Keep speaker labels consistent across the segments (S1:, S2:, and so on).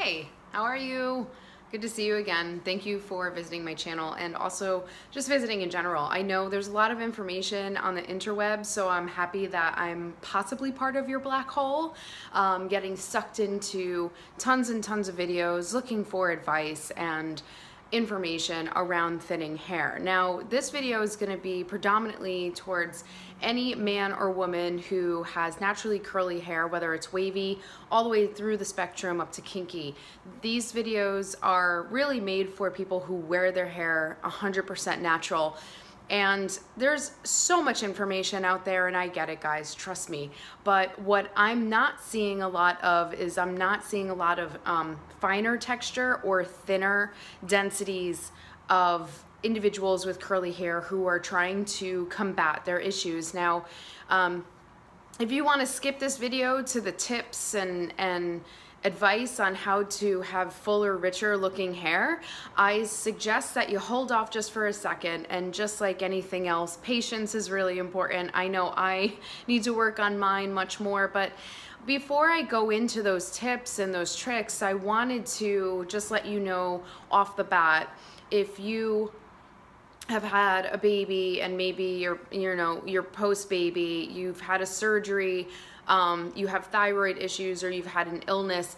S1: Hey, how are you? Good to see you again. Thank you for visiting my channel and also just visiting in general. I know there's a lot of information on the interwebs, so I'm happy that I'm possibly part of your black hole, getting sucked into tons and tons of videos, looking for advice and information around thinning hair. Now, this video is going to be predominantly towards any man or woman who has naturally curly hair, whether it's wavy all the way through the spectrum up to kinky. These videos are really made for people who wear their hair 100% natural. And there's so much information out there, and I get it, guys, trust me. But what I'm not seeing a lot of is I'm not seeing a lot of finer texture or thinner densities of individuals with curly hair who are trying to combat their issues. Now, if you want to skip this video to the tips and advice on how to have fuller, richer looking hair, I suggest that you hold off just for a second. And just like anything else, patience is really important. I know I need to work on mine much more, but before I go into those tips and those tricks, I wanted to just let you know off the bat, if you have had a baby and maybe you're post-baby, you've had a surgery, you have thyroid issues, or you've had an illness,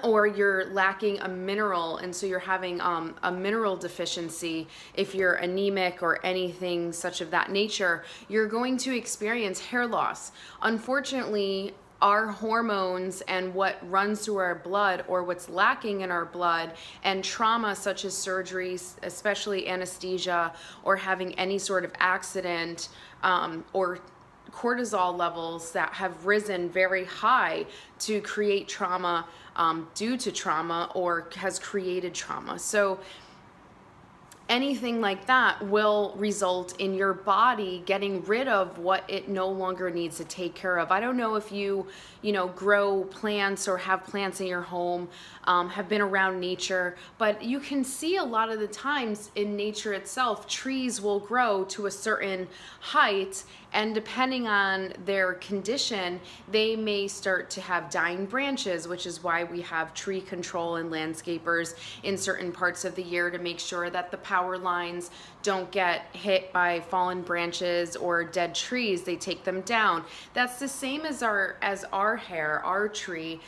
S1: or you're lacking a mineral, and so you're having a mineral deficiency, if you're anemic or anything such of that nature, you're going to experience hair loss. Unfortunately, our hormones and what runs through our blood, or what's lacking in our blood, and trauma such as surgeries, especially anesthesia, or having any sort of accident, or cortisol levels that have risen very high to create trauma due to trauma, or has created trauma. So anything like that will result in your body getting rid of what it no longer needs to take care of. I don't know if you grow plants or have plants in your home, have been around nature, but you can see a lot of the times in nature itself, trees will grow to a certain height, and depending on their condition, they may start to have dying branches, which is why we have tree control and landscapers in certain parts of the year to make sure that the power lines don't get hit by fallen branches or dead trees. They take them down. That's the same as our hair, our tree.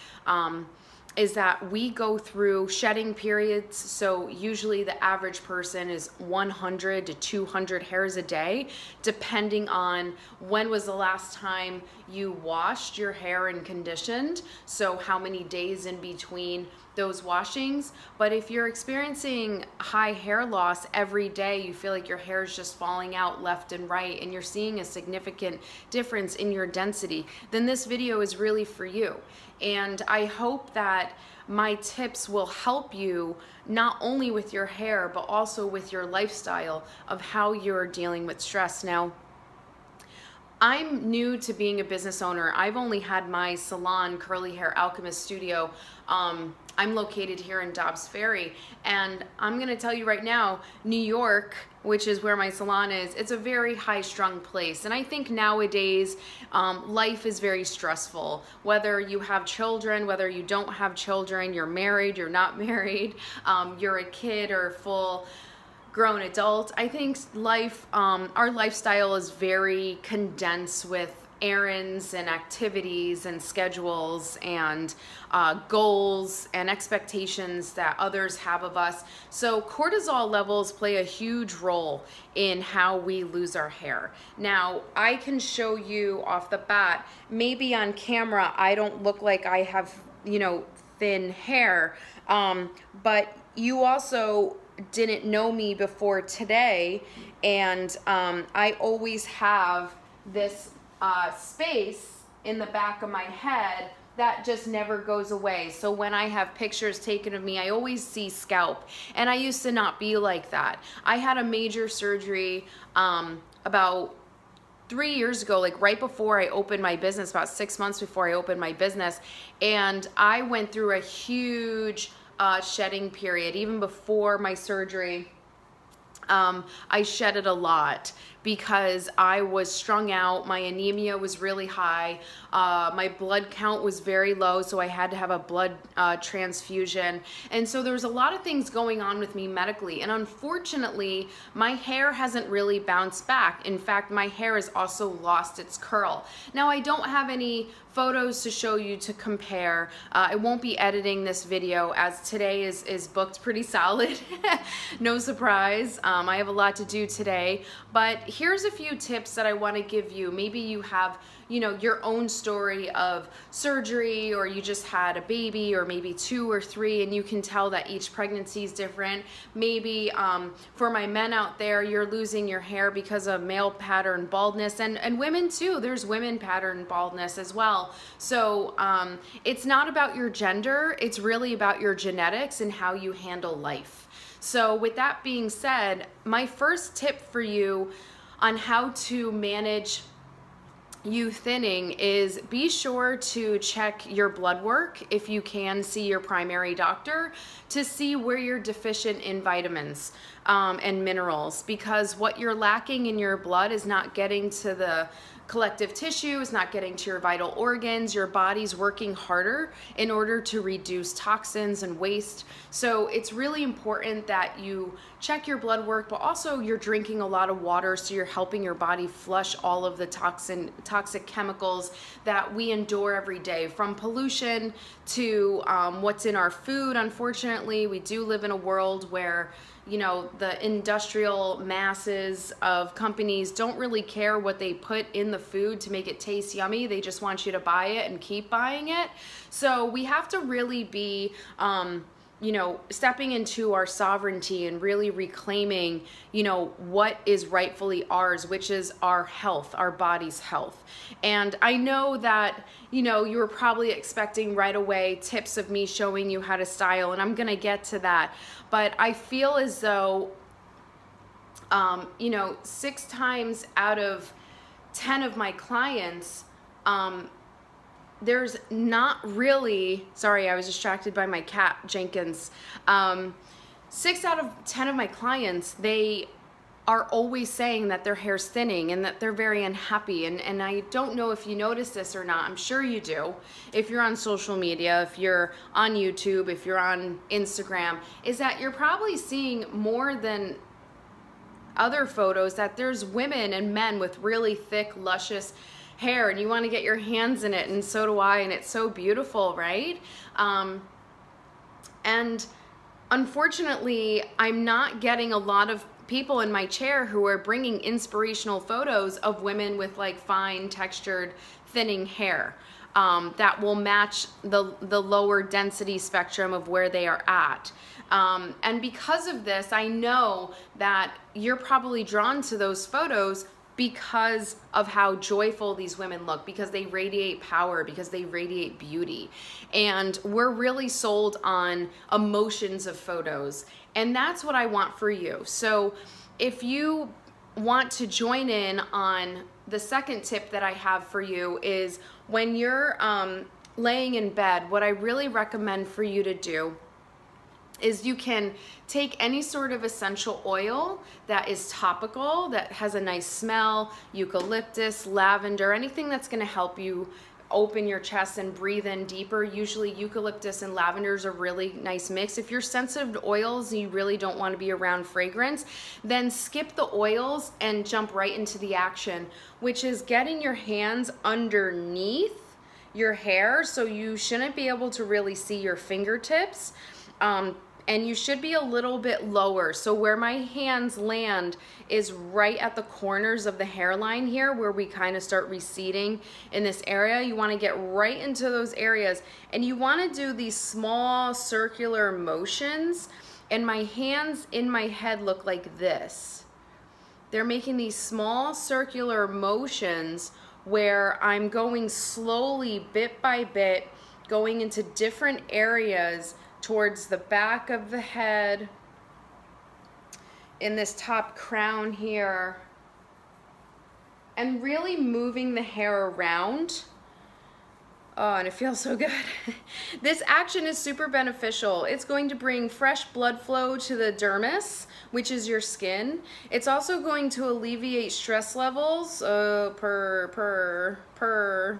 S1: Is that we go through shedding periods. So usually the average person is 100 to 200 hairs a day, depending on when was the last time you washed your hair and conditioned. So how many days in between those washings. But if you're experiencing high hair loss every day, you feel like your hair is just falling out left and right, and you're seeing a significant difference in your density, then this video is really for you. And I hope that my tips will help you not only with your hair, but also with your lifestyle of how you're dealing with stress. Now, I'm new to being a business owner. I've only had my salon, Curly Hair Alchemist Studio. I'm located here in Dobbs Ferry, and I'm gonna tell you right now, New York, which is where my salon is, it's a very high-strung place. And I think nowadays, life is very stressful. Whether you have children, whether you don't have children, you're married, you're not married, you're a kid or full grown adult. I think life, our lifestyle is very condensed with errands and activities and schedules and goals and expectations that others have of us. So cortisol levels play a huge role in how we lose our hair. Now, I can show you off the bat, maybe on camera I don't look like I have, thin hair, but you also didn't know me before today, and I always have this space in the back of my head that just never goes away. So when I have pictures taken of me, I always see scalp, and I used to not be like that. I had a major surgery about 3 years ago, like right before I opened my business, about 6 months before I opened my business, and I went through a huge shedding period. Even before my surgery, I shedded a lot because I was strung out. My anemia was really high. My blood count was very low, so I had to have a blood transfusion. And so there was a lot of things going on with me medically. And unfortunately, my hair hasn't really bounced back. In fact, my hair has also lost its curl. Now, I don't have any photos to show you to compare. I won't be editing this video as today is booked pretty solid. No surprise. I have a lot to do today, but here's a few tips that I want to give you. Maybe you have, you know, your own story of surgery, or you just had a baby, or maybe 2 or 3, and you can tell that each pregnancy is different. Maybe for my men out there, you're losing your hair because of male pattern baldness, and women too. There's women pattern baldness as well. So it's not about your gender, it's really about your genetics and how you handle life. So with that being said, my first tip for you on how to manage you thinning is be sure to check your blood work if you can see your primary doctor to see where you're deficient in vitamins and minerals, because what you're lacking in your blood is not getting to the collective tissue, is not getting to your vital organs. Your body's working harder in order to reduce toxins and waste. So it's really important that you check your blood work, but also you're drinking a lot of water, so you're helping your body flush all of the toxic chemicals that we endure every day, from pollution to what's in our food. Unfortunately, we do live in a world where, you know, the industrial masses of companies don't really care what they put in the food to make it taste yummy. They just want you to buy it and keep buying it. So we have to really be, you know, stepping into our sovereignty and really reclaiming, you know, what is rightfully ours, which is our health, our body's health. And I know that, you know, you were probably expecting right away tips of me showing you how to style, and I'm gonna get to that. But I feel as though, you know, 6 times out of 10 of my clients, there's not really, sorry, I was distracted by my cat, Jenkins. 6 out of 10 of my clients, they are always saying that their hair's thinning and that they're very unhappy. And I don't know if you notice this or not. I'm sure you do. If you're on social media, if you're on YouTube, if you're on Instagram, is that you're probably seeing more than other photos that there's women and men with really thick, luscious hair, and you want to get your hands in it, and so do I, and it's so beautiful, right? And unfortunately, I'm not getting a lot of people in my chair who are bringing inspirational photos of women with like fine textured thinning hair that will match the lower density spectrum of where they are at. And because of this, I know that you're probably drawn to those photos because of how joyful these women look, because they radiate power, because they radiate beauty. And we're really sold on emotions of photos. And that's what I want for you. So if you want to join in on the second tip that I have for you, is when you're laying in bed, what I really recommend for you to do is you can take any sort of essential oil that is topical, that has a nice smell, eucalyptus, lavender, anything that's gonna help you open your chest and breathe in deeper. Usually eucalyptus and lavender is a really nice mix. If you're sensitive to oils and you really don't want to be around fragrance, then skip the oils and jump right into the action, which is getting your hands underneath your hair, so you shouldn't be able to really see your fingertips. And you should be a little bit lower. So where my hands land is right at the corners of the hairline here, where we kind of start receding in this area. You want to get right into those areas, and you want to do these small circular motions. And my hands in my head look like this. They're making these small circular motions where I'm going slowly, bit by bit, going into different areas towards the back of the head, in this top crown here, and really moving the hair around Oh, and it feels so good. This action is super beneficial. It's going to bring fresh blood flow to the dermis, which is your skin. It's also going to alleviate stress levels.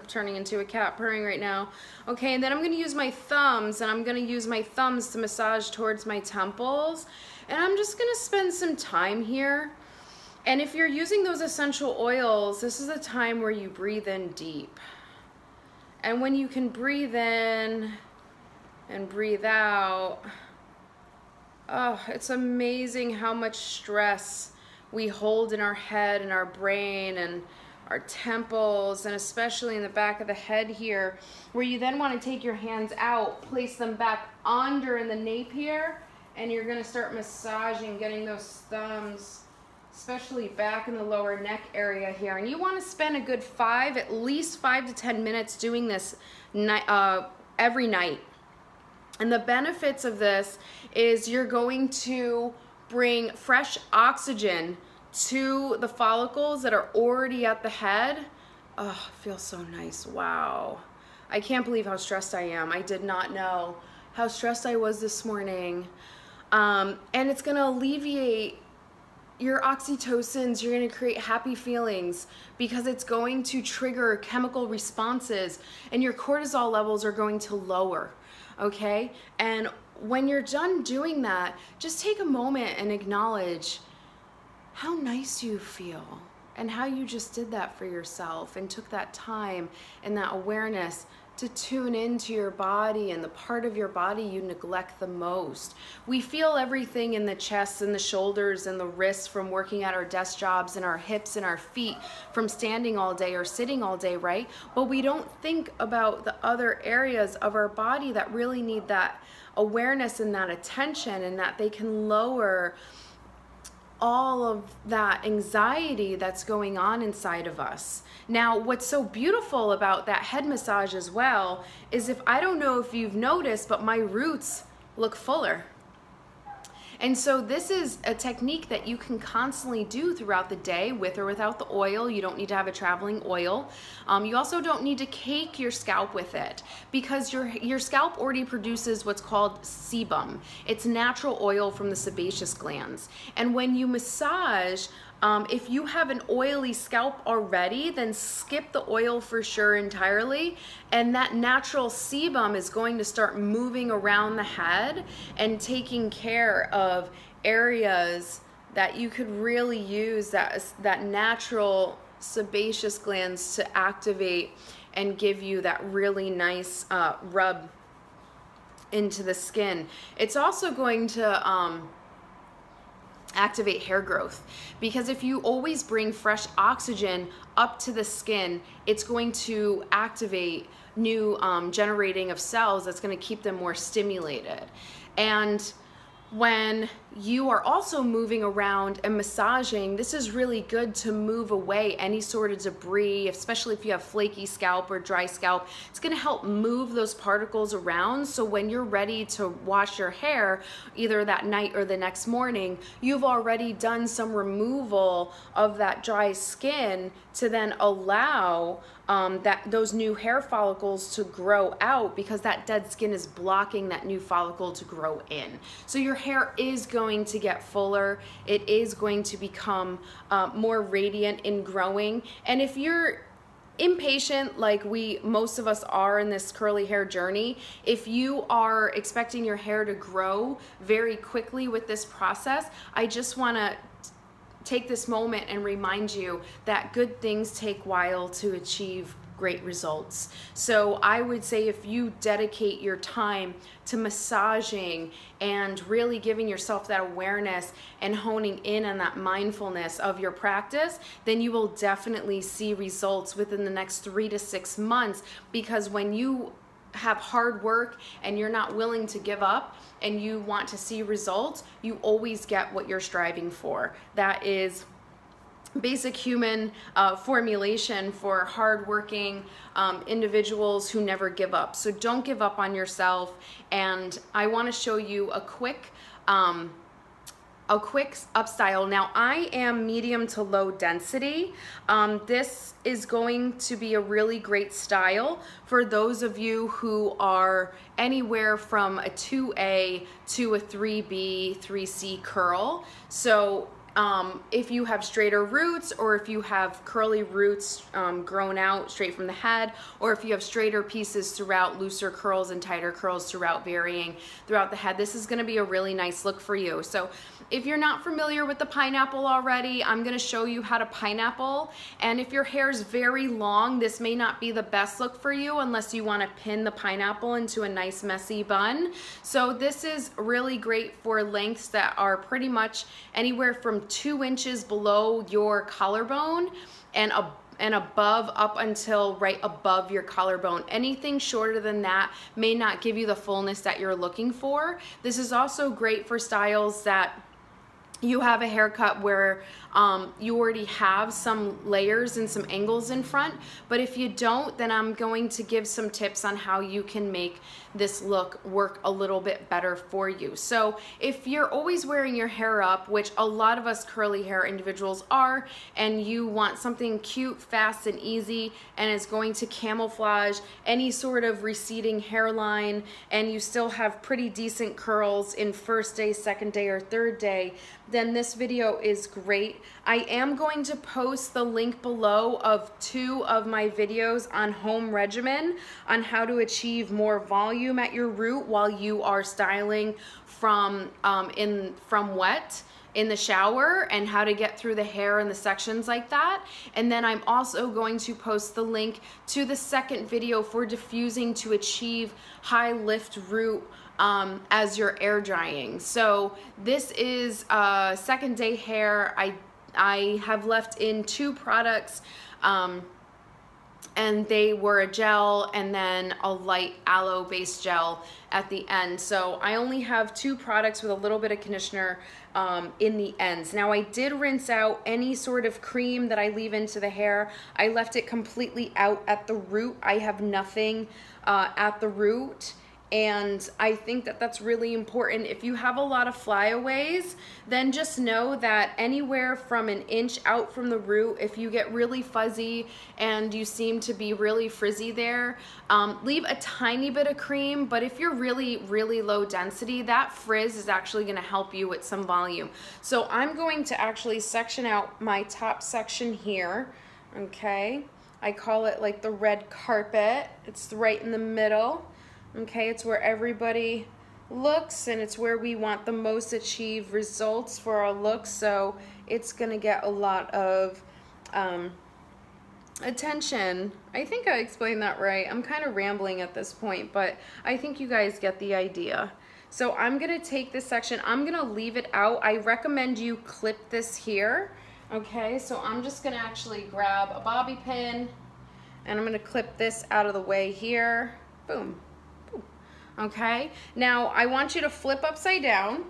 S1: Turning into a cat purring right now. Okay, and then I'm going to use my thumbs, and I'm going to use my thumbs to massage towards my temples. And I'm just going to spend some time here. And if you're using those essential oils, this is a time where you breathe in deep. And when you can breathe in and breathe out, oh, it's amazing how much stress we hold in our head and our brain and our temples, and especially in the back of the head here, where you then want to take your hands out, place them back under in the nape here, and you're going to start massaging, getting those thumbs, especially back in the lower neck area here. And you want to spend a good at least 5 to 10 minutes doing this every night. And the benefits of this is you're going to bring fresh oxygen to the follicles that are already at the head. Oh, it feels so nice. Wow. I can't believe how stressed I am. I did not know how stressed I was this morning. And it's going to alleviate your oxytocins. You're going to create happy feelings because it's going to trigger chemical responses, and your cortisol levels are going to lower, okay? And when you're done doing that, just take a moment and acknowledge how nice you feel and how you just did that for yourself and took that time and that awareness to tune into your body and the part of your body you neglect the most. We feel everything in the chest and the shoulders and the wrists from working at our desk jobs, and our hips and our feet from standing all day or sitting all day, right? But we don't think about the other areas of our body that really need that awareness and that attention, and that they can lower all of that anxiety that's going on inside of us. Now, what's so beautiful about that head massage as well is, I don't know if you've noticed, but my roots look fuller. And so this is a technique that you can constantly do throughout the day with or without the oil. You don't need to have a traveling oil. You also don't need to cake your scalp with it, because your scalp already produces what's called sebum. It's natural oil from the sebaceous glands. And when you massage, if you have an oily scalp already, then skip the oil for sure entirely, and that natural sebum is going to start moving around the head and taking care of areas that you could really use that natural sebaceous glands to activate and give you that really nice rub into the skin. It's also going to activate hair growth, because if you always bring fresh oxygen up to the skin, it's going to activate new generating of cells that's going to keep them more stimulated. And when you are also moving around and massaging, this is really good to move away any sort of debris, especially if you have flaky scalp or dry scalp. It's going to help move those particles around, so when you're ready to wash your hair, either that night or the next morning, you've already done some removal of that dry skin to then allow those new hair follicles to grow out, because that dead skin is blocking that new follicle to grow in. So your hair is going to get fuller. It is going to become more radiant in growing. And if you're impatient, like most of us are in this curly hair journey, if you are expecting your hair to grow very quickly with this process, I just want to take this moment and remind you that good things take a while to achieve great results. So I would say, if you dedicate your time to massaging and really giving yourself that awareness and honing in on that mindfulness of your practice, then you will definitely see results within the next 3 to 6 months. Because when you have hard work and you're not willing to give up and you want to see results, you always get what you're striving for. That is basic human formulation for hardworking individuals who never give up. So don't give up on yourself. And I want to show you a quick a quick up style. Now I am medium to low density. This is going to be a really great style for those of you who are anywhere from a 2A to a 3B, 3C curl. So if you have straighter roots, or if you have curly roots grown out straight from the head, or if you have straighter pieces throughout, looser curls and tighter curls throughout, varying throughout the head, this is going to be a really nice look for you. So if you're not familiar with the pineapple already, I'm going to show you how to pineapple. And if your hair is very long, this may not be the best look for you unless you want to pin the pineapple into a nice messy bun. So this is really great for lengths that are pretty much anywhere from 2 inches below your collarbone and above, up until right above your collarbone. Anything shorter than that may not give you the fullness that you're looking for. This is also great for styles that you have a haircut where you already have some layers and some angles in front, but if you don't, then I'm going to give some tips on how you can make this look work a little bit better for you. So if you're always wearing your hair up, which a lot of us curly hair individuals are, and you want something cute, fast, and easy, and is going to camouflage any sort of receding hairline, and you still have pretty decent curls in first day, second day, or third day, then this video is great. I am going to post the link below of 2 of my videos on home regimen on how to achieve more volume at your root while you are styling from wet in the shower, and how to get through the hair and the sections like that. And then I'm also going to post the link to the second video for diffusing to achieve high lift root as you're air drying. So this is second day hair. I have left in 2 products, and they were a gel and then a light aloe based gel at the end. So I only have 2 products with a little bit of conditioner in the ends. Now I did rinse out any sort of cream that I leave into the hair. I left it completely out at the root. I have nothing at the root. And I think that that's really important. If you have a lot of flyaways, then just know that anywhere from 1 inch out from the root, if you get really fuzzy and you seem to be really frizzy there, leave a tiny bit of cream. But if you're really, really low density, that frizz is actually going to help you with some volume. So I'm going to actually section out my top section here. Okay, I call it like the red carpet. It's right in the middle. Okay, it's where everybody looks, and it's where we want the most achieved results for our look. So it's gonna get a lot of attention. I think I explained that right. I'm kind of rambling at this point, but I think you guys get the idea. So I'm gonna take this section, I'm gonna leave it out. I recommend you clip this here. Okay, so I'm just gonna actually grab a bobby pin, and I'm gonna clip this out of the way here. Boom. Okay, now I want you to flip upside down,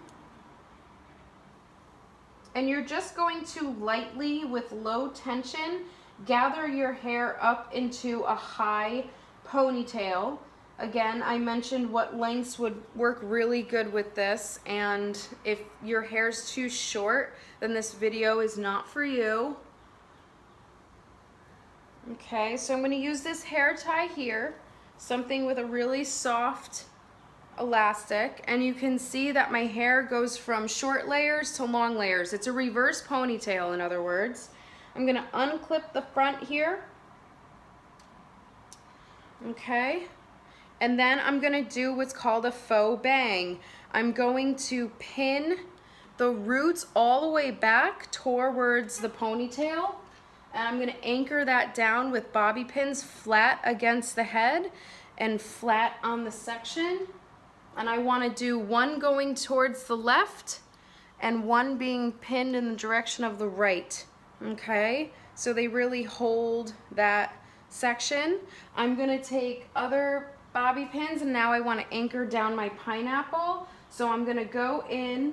S1: and you're just going to lightly, with low tension, gather your hair up into a high ponytail. Again, I mentioned what lengths would work really good with this, and if your hair's too short, then this video is not for you. Okay, so I'm going to use this hair tie here, something with a really soft elastic, and you can see that my hair goes from short layers to long layers. It's a reverse ponytail, in other words. I'm going to unclip the front here. Okay, and then I'm going to do what's called a faux bang. I'm going to pin the roots all the way back towards the ponytail, and I'm going to anchor that down with bobby pins flat against the head and flat on the section. And I want to do one going towards the left and one being pinned in the direction of the right. Okay, so they really hold that section. I'm going to take other bobby pins, and now I want to anchor down my pineapple. So I'm going to go in,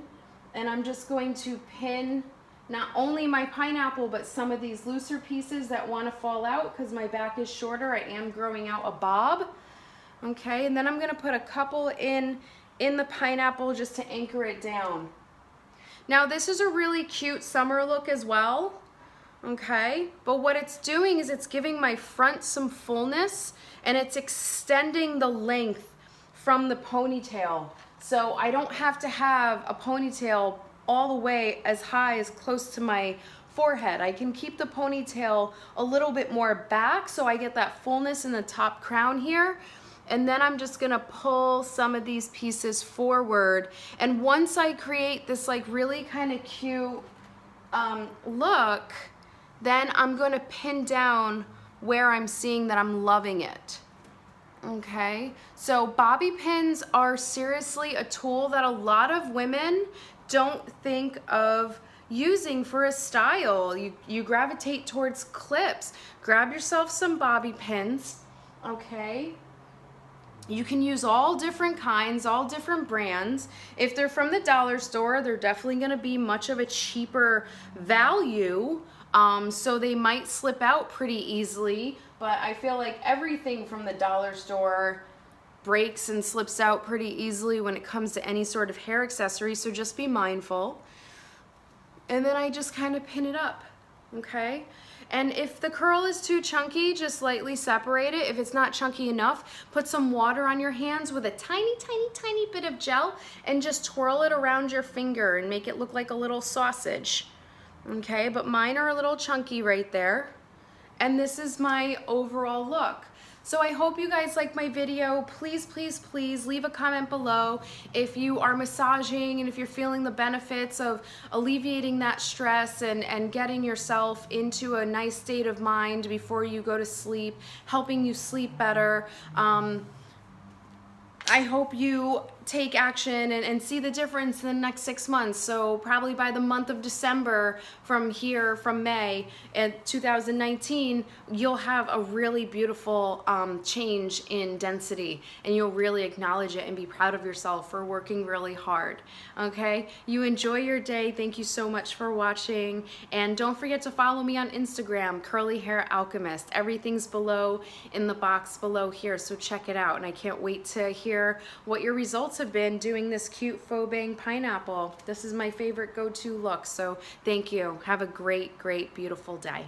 S1: and I'm just going to pin not only my pineapple, but some of these looser pieces that want to fall out because my back is shorter. I am growing out a bob. Okay, and then I'm going to put a couple in the pineapple just to anchor it down. Now this is a really cute summer look as well, okay? But what it's doing is it's giving my front some fullness and it's extending the length from the ponytail. So I don't have to have a ponytail all the way as high as close to my forehead. I can keep the ponytail a little bit more back so I get that fullness in the top crown here. And then I'm just gonna pull some of these pieces forward. And once I create this like really kind of cute look, then I'm gonna pin down where I'm seeing that I'm loving it. Okay, so bobby pins are seriously a tool that a lot of women don't think of using for a style. You gravitate towards clips. Grab yourself some bobby pins, okay? You can use all different kinds, all different brands. If they're from the dollar store, they're definitely gonna be much of a cheaper value, so they might slip out pretty easily, but I feel like everything from the dollar store breaks and slips out pretty easily when it comes to any sort of hair accessory, so just be mindful. And then I just kind of pin it up, okay? And if the curl is too chunky, just lightly separate it. If it's not chunky enough, put some water on your hands with a tiny, tiny, tiny bit of gel and just twirl it around your finger and make it look like a little sausage, okay? But mine are a little chunky right there. And this is my overall look. So I hope you guys like my video. Please, please, please leave a comment below if you are massaging and if you're feeling the benefits of alleviating that stress and getting yourself into a nice state of mind before you go to sleep, helping you sleep better. I hope you take action and see the difference in the next 6 months. So probably by the month of December from May in 2019, you'll have a really beautiful change in density, and you'll really acknowledge it and be proud of yourself for working really hard, okay? You enjoy your day. Thank you so much for watching, and don't forget to follow me on Instagram, Curly Hair Alchemist. Everything's below in the box below here, so check it out, and I can't wait to hear what your results have been doing this cute faux bang pineapple. This is my favorite go-to look, so thank you. Have a great, great, beautiful day.